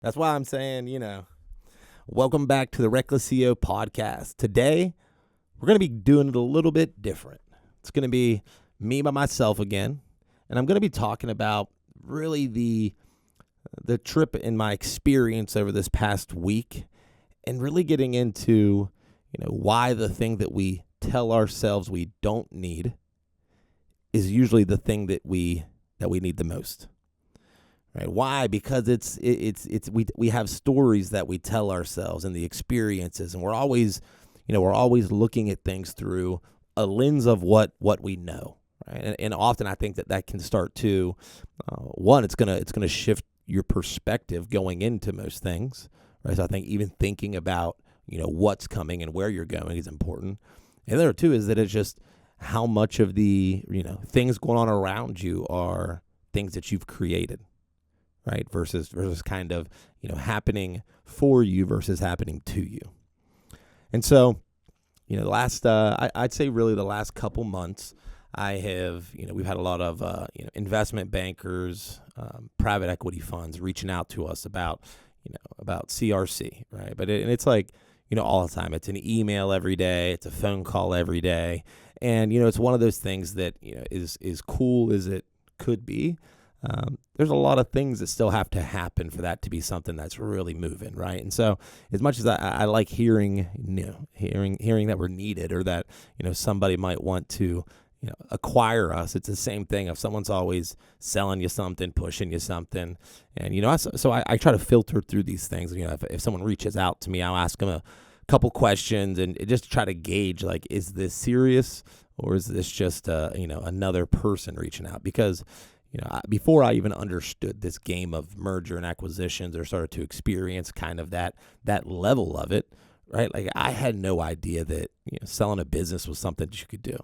That's why I'm saying, welcome back to the Reckless CEO podcast. Today, we're going to be doing it a little bit different. It's going to be me by myself again, and I'm going to be talking about really the trip and my experience over this past week, and really getting into, why the thing that we tell ourselves we don't need is usually the thing that we need the most. Right? Why? Because we have stories that we tell ourselves and the experiences, and we're always looking at things through a lens of what we know. Right? And often I think that can start to it's gonna shift your perspective going into most things. Right? So I think even thinking about what's coming and where you're going is important. And there too is that it's just how much of the things going on around you are things that you've created. Right, versus kind of happening for you versus happening to you. And so I'd say really the last couple months I have we've had a lot of investment bankers, private equity funds reaching out to us about CRC, right? But it's like all the time. It's an email every day, it's a phone call every day, and it's one of those things that is cool as it could be. There's a lot of things that still have to happen for that to be something that's really moving, right? And so, as much as I like hearing that we're needed, or that somebody might want to acquire us, it's the same thing. If someone's always selling you something, pushing you something, and I try to filter through these things. If someone reaches out to me, I'll ask them a couple questions and just try to gauge, like, is this serious or is this just another person reaching out? Because before I even understood this game of merger and acquisitions, or started to experience kind of that level of it, right? Like, I had no idea that selling a business was something that you could do.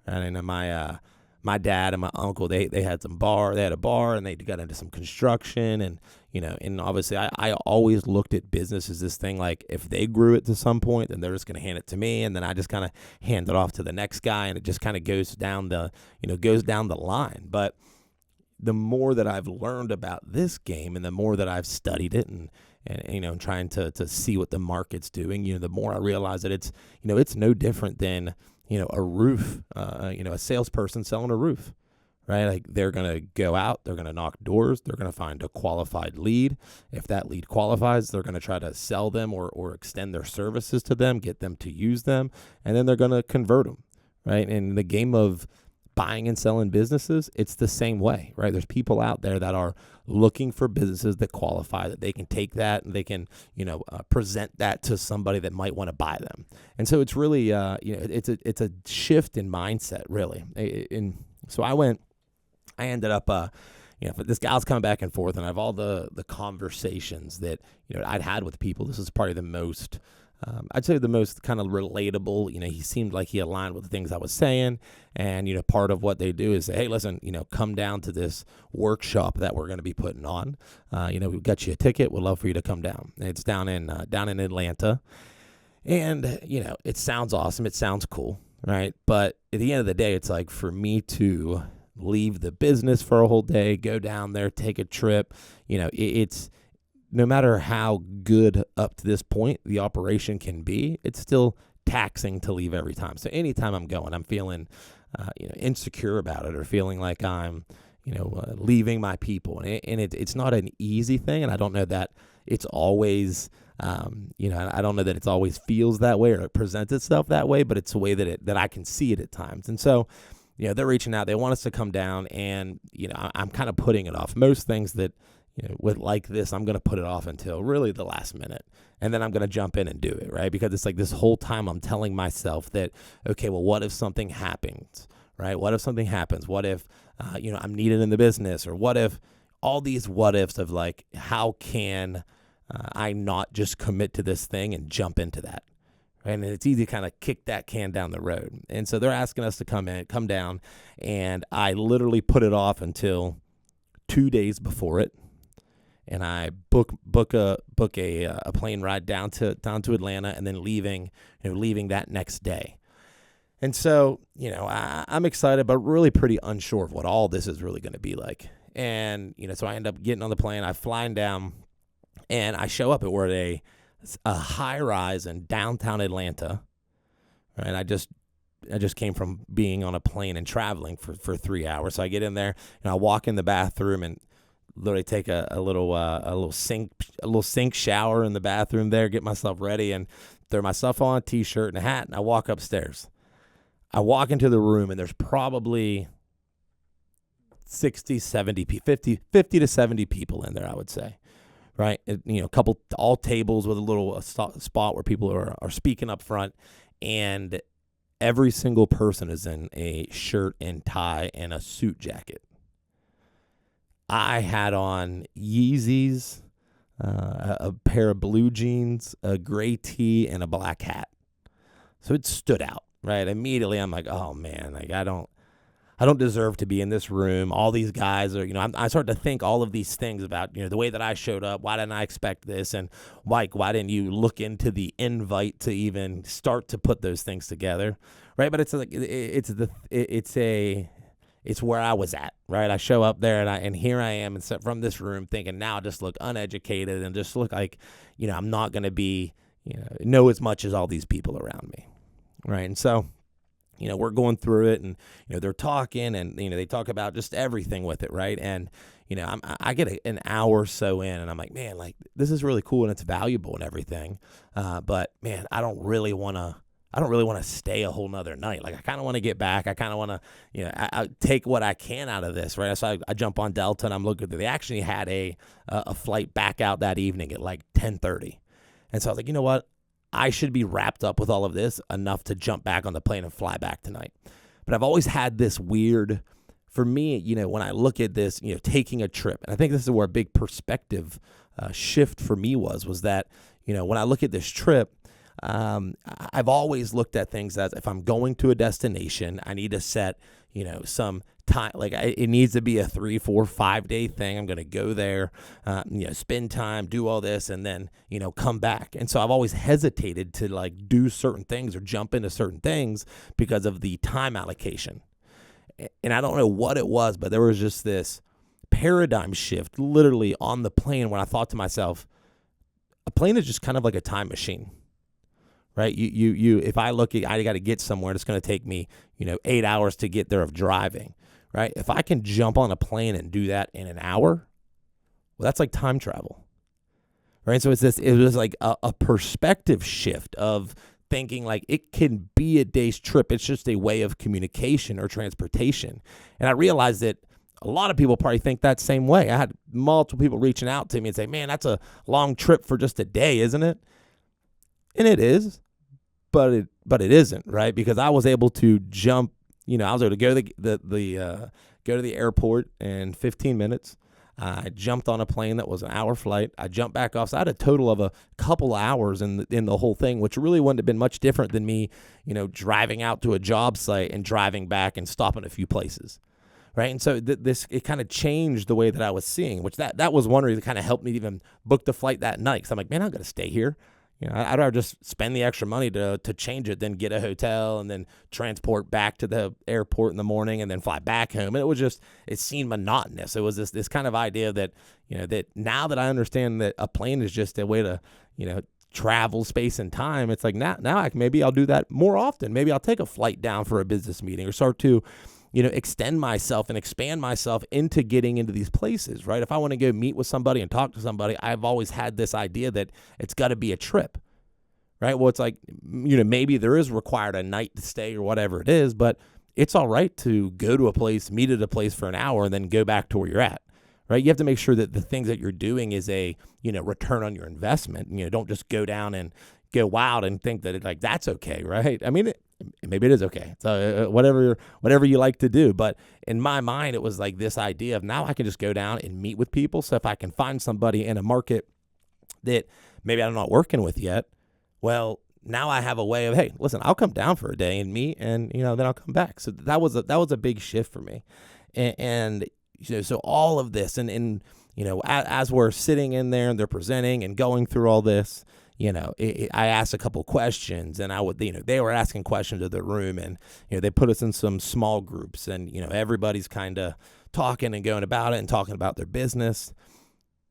Right? And my dad and my uncle, they had a bar, and they got into some construction, and and obviously I always looked at business as this thing, like, if they grew it to some point, then they're just going to hand it to me, and then I just kind of hand it off to the next guy, and it just kind of goes down the line. But the more that I've learned about this game, and the more that I've studied it, and trying to see what the market's doing, the more I realize that it's no different than a roof, a salesperson selling a roof, right? Like, they're gonna go out, they're gonna knock doors, they're gonna find a qualified lead. If that lead qualifies, they're gonna try to sell them or extend their services to them, get them to use them, and then they're gonna convert them, right? And the game of buying and selling businesses, it's the same way, right? There's people out there that are looking for businesses that qualify, that they can take that and they can, present that to somebody that might want to buy them. And so it's really, it's a shift in mindset, really. And so I ended up, this gal's coming back and forth, and I have all the conversations that, I'd had with people. This is probably the most, I'd say the most kind of relatable. He seemed like he aligned with the things I was saying. And, part of what they do is say, hey, listen, come down to this workshop that we're going to be putting on. We've got you a ticket. We'd love for you to come down. It's down in Atlanta. And, it sounds awesome. It sounds cool, right? But at the end of the day, it's like, for me to leave the business for a whole day, go down there, take a trip, it's, no matter how good up to this point the operation can be, it's still taxing to leave every time. So anytime I'm going, I'm feeling, insecure about it, or feeling like I'm, leaving my people. And it's not an easy thing. And I don't know that it's always, I don't know that it's always feels that way or it presents itself that way, but it's a way that I can see it at times. And so, they're reaching out. They want us to come down, and, I'm kind of putting it off. Most things that, with like this, I'm going to put it off until really the last minute, and then I'm going to jump in and do it, right? Because it's like this whole time I'm telling myself that, okay, well, what if something happens, right? What if something happens? What if, I'm needed in the business? Or what if, all these what ifs of, like, how can I not just commit to this thing and jump into that? Right? And it's easy to kind of kick that can down the road. And so they're asking us to come down, and I literally put it off until 2 days before it. And I book a plane ride down to Atlanta, and then leaving that next day. And so, I'm excited, but really pretty unsure of what all this is really going to be like. And, so I end up getting on the plane. I'm flying down And I show up, and we're at a high rise in downtown Atlanta. Right? I just came from being on a plane and traveling for 3 hours. So I get in there and I walk in the bathroom and literally take a little sink shower in the bathroom there, get myself ready, and throw myself on a t-shirt and a hat, and I walk upstairs. I walk into the room, and there's probably 60, 70, 50 to 70 people in there, I would say. Right? A couple, all tables with a little spot where people are speaking up front, and every single person is in a shirt and tie and a suit jacket. I had on Yeezys, a pair of blue jeans, a gray tee, and a black hat. So it stood out, right? Immediately, I'm like, oh man, like I don't deserve to be in this room. All these guys are, I started to think all of these things about, the way that I showed up. Why didn't I expect this? And why didn't you look into the invite to even start to put those things together, right? But it's like it's where I was at, right? I show up there and here I am and from this room thinking now I just look uneducated and just look like, I'm not going to be, know as much as all these people around me, right? And so, we're going through it and, they're talking and, they talk about just everything with it, right? And, I get an hour or so in and I'm like, man, like this is really cool and it's valuable and everything. But man, I don't really want to stay a whole nother night. Like I kind of want to get back. I kind of want to, I take what I can out of this, right? So I jump on Delta and I'm looking through. They actually had a flight back out that evening at like 10:30. And so I was like, you know what? I should be wrapped up with all of this enough to jump back on the plane and fly back tonight. But I've always had this weird, for me, when I look at this, taking a trip, and I think this is where a big perspective shift for me was that, when I look at this trip, I've always looked at things as if I'm going to a destination, I need to set, some time, like it needs to be a 3, 4, 5 day thing. I'm going to go there, spend time, do all this, and then, come back. And so I've always hesitated to like do certain things or jump into certain things because of the time allocation. And I don't know what it was, but there was just this paradigm shift literally on the plane when I thought to myself, a plane is just kind of like a time machine. Right? If I look at, I got to get somewhere, it's going to take me, 8 hours to get there of driving, right? If I can jump on a plane and do that in an hour, well, that's like time travel, right? So it was like a perspective shift of thinking like it can be a day's trip. It's just a way of communication or transportation. And I realized that a lot of people probably think that same way. I had multiple people reaching out to me and say, man, that's a long trip for just a day, isn't it? And it is, but it isn't, right? Because I was able to jump, I was able to go to the airport in 15 minutes. I jumped on a plane that was an hour flight. I jumped back off. So I had a total of a couple hours in the whole thing, which really wouldn't have been much different than me, driving out to a job site and driving back and stopping a few places. Right. And so it kind of changed the way that I was seeing, which that was one reason that kind of helped me even book the flight that night. Cause I'm like, man, I'm going to stay here. I'd rather just spend the extra money to change it than get a hotel and then transport back to the airport in the morning and then fly back home. And it seemed monotonous. It was this kind of idea that, that now that I understand that a plane is just a way to, travel space and time, it's like now maybe I'll do that more often. Maybe I'll take a flight down for a business meeting or start to, extend myself and expand myself into getting into these places, right? If I want to go meet with somebody and talk to somebody, I've always had this idea that it's got to be a trip, right? Well, it's like, maybe there is required a night to stay or whatever it is, but it's all right to go to a place, meet at a place for an hour, and then go back to where you're at, right? You have to make sure that the things that you're doing is a, return on your investment. Don't just go down and go wild and think that that's okay, right? I mean, maybe it is okay. So whatever you like to do. But in my mind, it was like this idea of now I can just go down and meet with people. So if I can find somebody in a market that maybe I'm not working with yet, well, now I have a way of, hey, listen, I'll come down for a day and meet and, then I'll come back. So that was a big shift for me. And so all of this and as we're sitting in there and they're presenting and going through all this, I asked a couple questions and they were asking questions of the room and, they put us in some small groups and, everybody's kind of talking and going about it and talking about their business.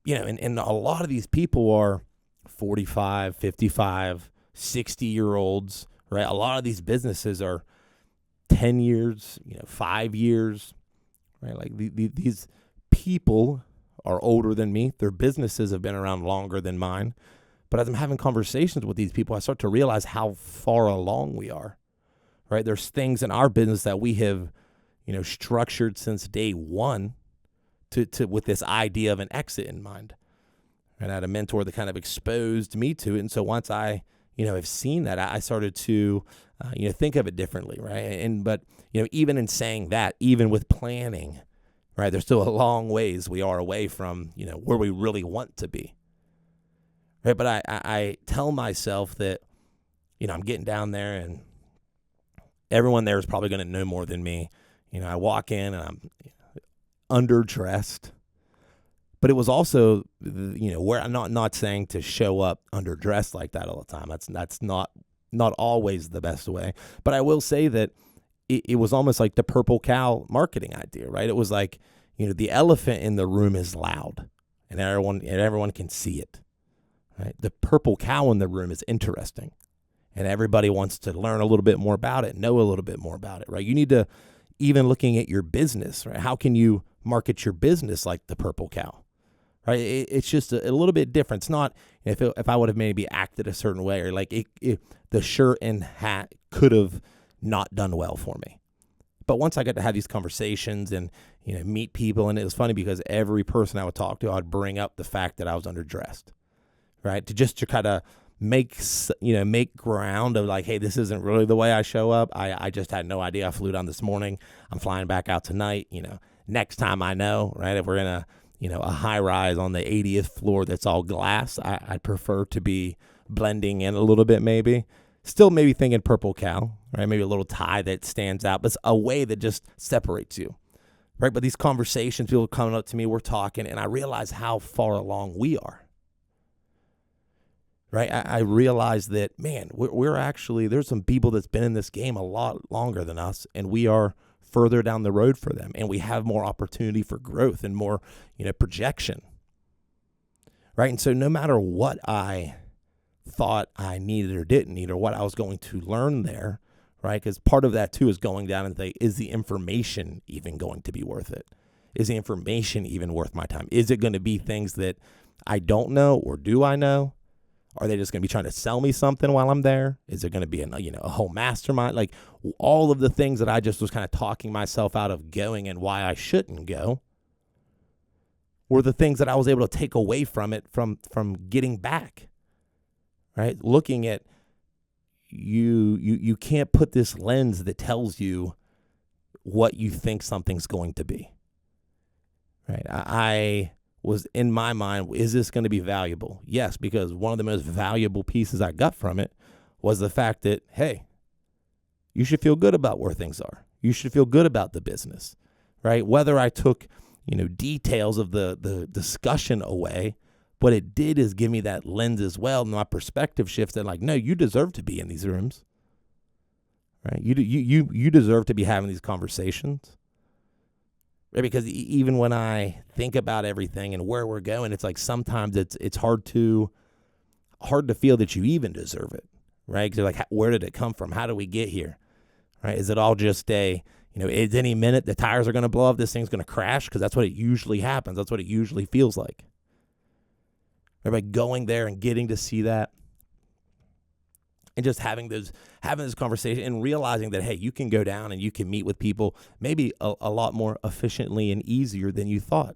And a lot of these people are 45, 55, 60-year-olds, right? A lot of these businesses are 10 years, 5 years, right? Like these people are older than me. Their businesses have been around longer than mine. But as I'm having conversations with these people, I start to realize how far along we are, right? There's things in our business that we have, structured since day one to with this idea of an exit in mind. And I had a mentor that kind of exposed me to it. And so once I, have seen that, I started to, think of it differently, right? But even in saying that, even with planning, right, there's still a long ways we are away from, where we really want to be. Right, but I tell myself that, I'm getting down there and everyone there is probably going to know more than me. I walk in and I'm underdressed, but it was also, where I'm not saying to show up underdressed like that all the time. That's not always the best way. But I will say that it was almost like the purple cow marketing idea, right? It was like, the elephant in the room is loud and everyone can see it. Right? The purple cow in the room is interesting, and everybody wants to learn a little bit more about it, know a little bit more about it, right? You need to, even looking at your business, right? How can you market your business like the purple cow, right? It's just a little bit different. It's not, if I would have maybe acted a certain way, or like the shirt and hat could have not done well for me. But once I got to have these conversations and, meet people, and it was funny because every person I would talk to, I'd bring up the fact that I was underdressed. Right, to kind of make ground of like, hey, this isn't really the way I show up. I just had no idea. I flew down this morning. I'm flying back out tonight. Next time I know, right? If we're in a high rise on the 80th floor that's all glass, I'd prefer to be blending in a little bit, maybe. Still maybe thinking purple cow, right? Maybe a little tie that stands out, but it's a way that just separates you, right? But these conversations, people coming up to me, we're talking, and I realize how far along we are. Right, I realized that, man, we're actually, there's some people that's been in this game a lot longer than us, and we are further down the road for them, and we have more opportunity for growth and more, projection. Right, and so no matter what I thought I needed or didn't need, or what I was going to learn there, right, because part of that too is going down and say, is the information even going to be worth it? Is the information even worth my time? Is it going to be things that I don't know, or do I know? Are they just going to be trying to sell me something while I'm there? Is it going to be a whole mastermind? Like all of the things that I just was kind of talking myself out of going and why I shouldn't go were the things that I was able to take away from it, from getting back, right? Looking at you can't put this lens that tells you what you think something's going to be, right? I was in my mind, is this going to be valuable? Yes, because one of the most valuable pieces I got from it was the fact that, hey, you should feel good about where things are. You should feel good about the business, right? Whether I took, details of the discussion away, what it did is give me that lens as well. And my perspective shifts and like, no, you deserve to be in these rooms, right? You deserve to be having these conversations. Right, because even when I think about everything and where we're going, it's like sometimes it's hard to feel that you even deserve it, right? Because like, where did it come from? How do we get here, right? Is it all just is any minute the tires are going to blow up, this thing's going to crash? Because that's what it usually happens. That's what it usually feels like. Right, by going there and getting to see that, and just having this conversation and realizing that, hey, you can go down and you can meet with people maybe a lot more efficiently and easier than you thought,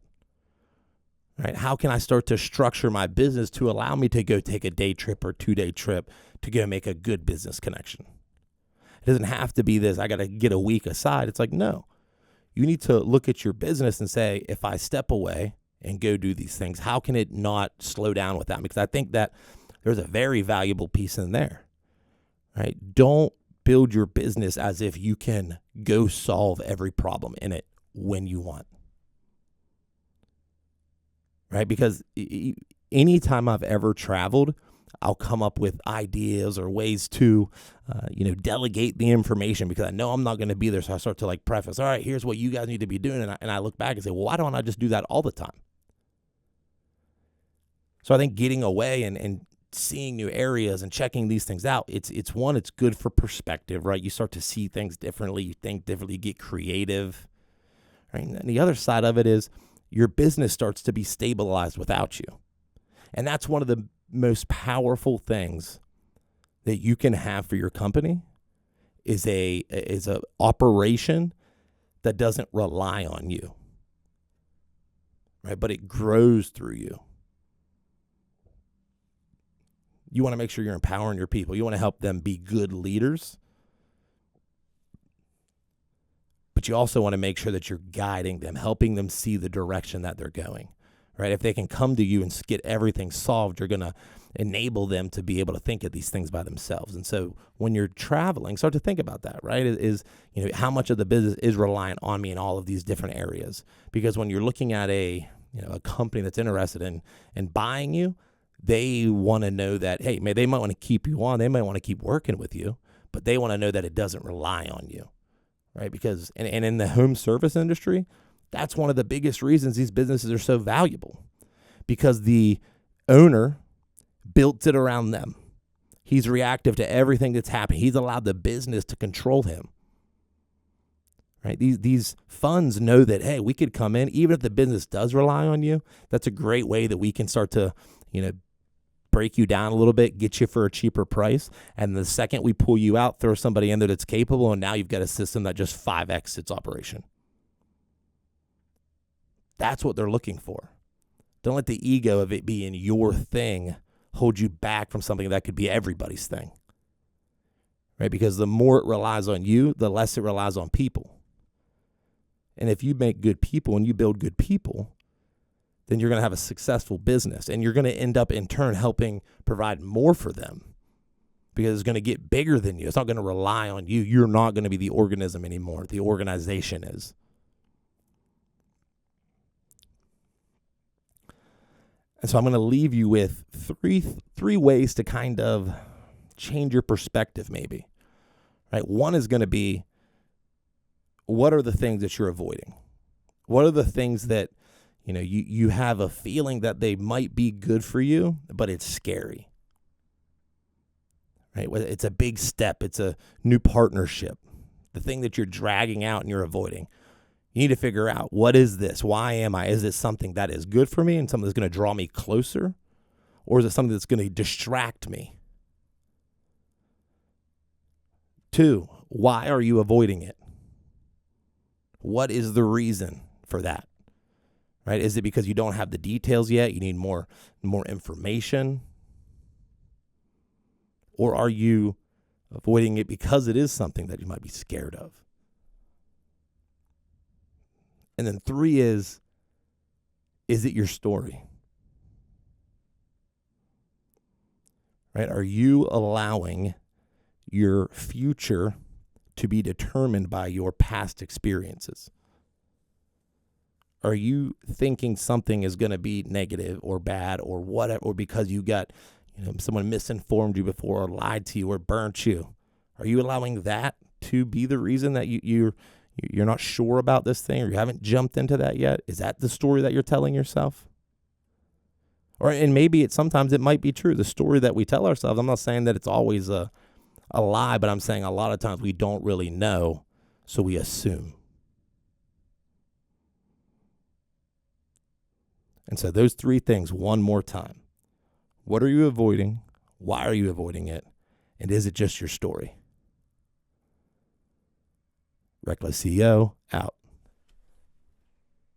right? How can I start to structure my business to allow me to go take a day trip or 2-day trip to go make a good business connection? It doesn't have to be this, I got to get a week aside. It's like, no, you need to look at your business and say, if I step away and go do these things, how can it not slow down with that? Because I think that there's a very valuable piece in there. Right? Don't build your business as if you can go solve every problem in it when you want. Right? Because anytime I've ever traveled, I'll come up with ideas or ways to, delegate the information because I know I'm not going to be there. So I start to like preface, all right, here's what you guys need to be doing. And I look back and say, well, why don't I just do that all the time? So I think getting away and seeing new areas and checking these things out, it's good for perspective, right? You start to see things differently, you think differently, you get creative, right? And the other side of it is your business starts to be stabilized without you. And that's one of the most powerful things that you can have for your company is a operation that doesn't rely on you, right? But it grows through you. You want to make sure you're empowering your people. You want to help them be good leaders. But you also want to make sure that you're guiding them, helping them see the direction that they're going, right? If they can come to you and get everything solved, you're going to enable them to be able to think of these things by themselves. And so when you're traveling, start to think about that, right? Is how much of the business is reliant on me in all of these different areas? Because when you're looking at a company that's interested in buying you, they want to know that, hey, they might want to keep you on. They might want to keep working with you, but they want to know that it doesn't rely on you, right? Because, and in the home service industry, that's one of the biggest reasons these businesses are so valuable, because the owner built it around them. He's reactive to everything that's happening. He's allowed the business to control him, right? These funds know that, hey, we could come in, even if the business does rely on you. That's a great way that we can start to, break you down a little bit, get you for a cheaper price. And the second we pull you out, throw somebody in there that's capable, and now you've got a system that just 5x its operation. That's what they're looking for. Don't let the ego of it being your thing hold you back from something that could be everybody's thing, right? Because the more it relies on you, the less it relies on people. And if you make good people and you build good people, then you're going to have a successful business, and you're going to end up in turn helping provide more for them, because it's going to get bigger than you. It's not going to rely on you. You're not going to be the organism anymore. The organization is. And so I'm going to leave you with three ways to kind of change your perspective maybe, right? One is going to be, what are the things that you're avoiding? What are the things that you have a feeling that they might be good for you, but it's scary, right? It's a big step. It's a new partnership. The thing that you're dragging out and you're avoiding. You need to figure out, what is this? Why am I? Is it something that is good for me and something that's going to draw me closer? Or is it something that's going to distract me? 2, why are you avoiding it? What is the reason for that? Right? Is it because you don't have the details yet? You need more information? Or are you avoiding it because it is something that you might be scared of? And then 3 is it your story? Right? Are you allowing your future to be determined by your past experiences? Are you thinking something is going to be negative or bad or whatever, or because you got, someone misinformed you before or lied to you or burnt you? Are you allowing that to be the reason that you're not sure about this thing, or you haven't jumped into that yet? Is that the story that you're telling yourself? And maybe sometimes it might be true, the story that we tell ourselves. I'm not saying that it's always a lie, but I'm saying a lot of times we don't really know, so we assume. And so those 3 things one more time. What are you avoiding? Why are you avoiding it? And is it just your story? Reckless CEO out.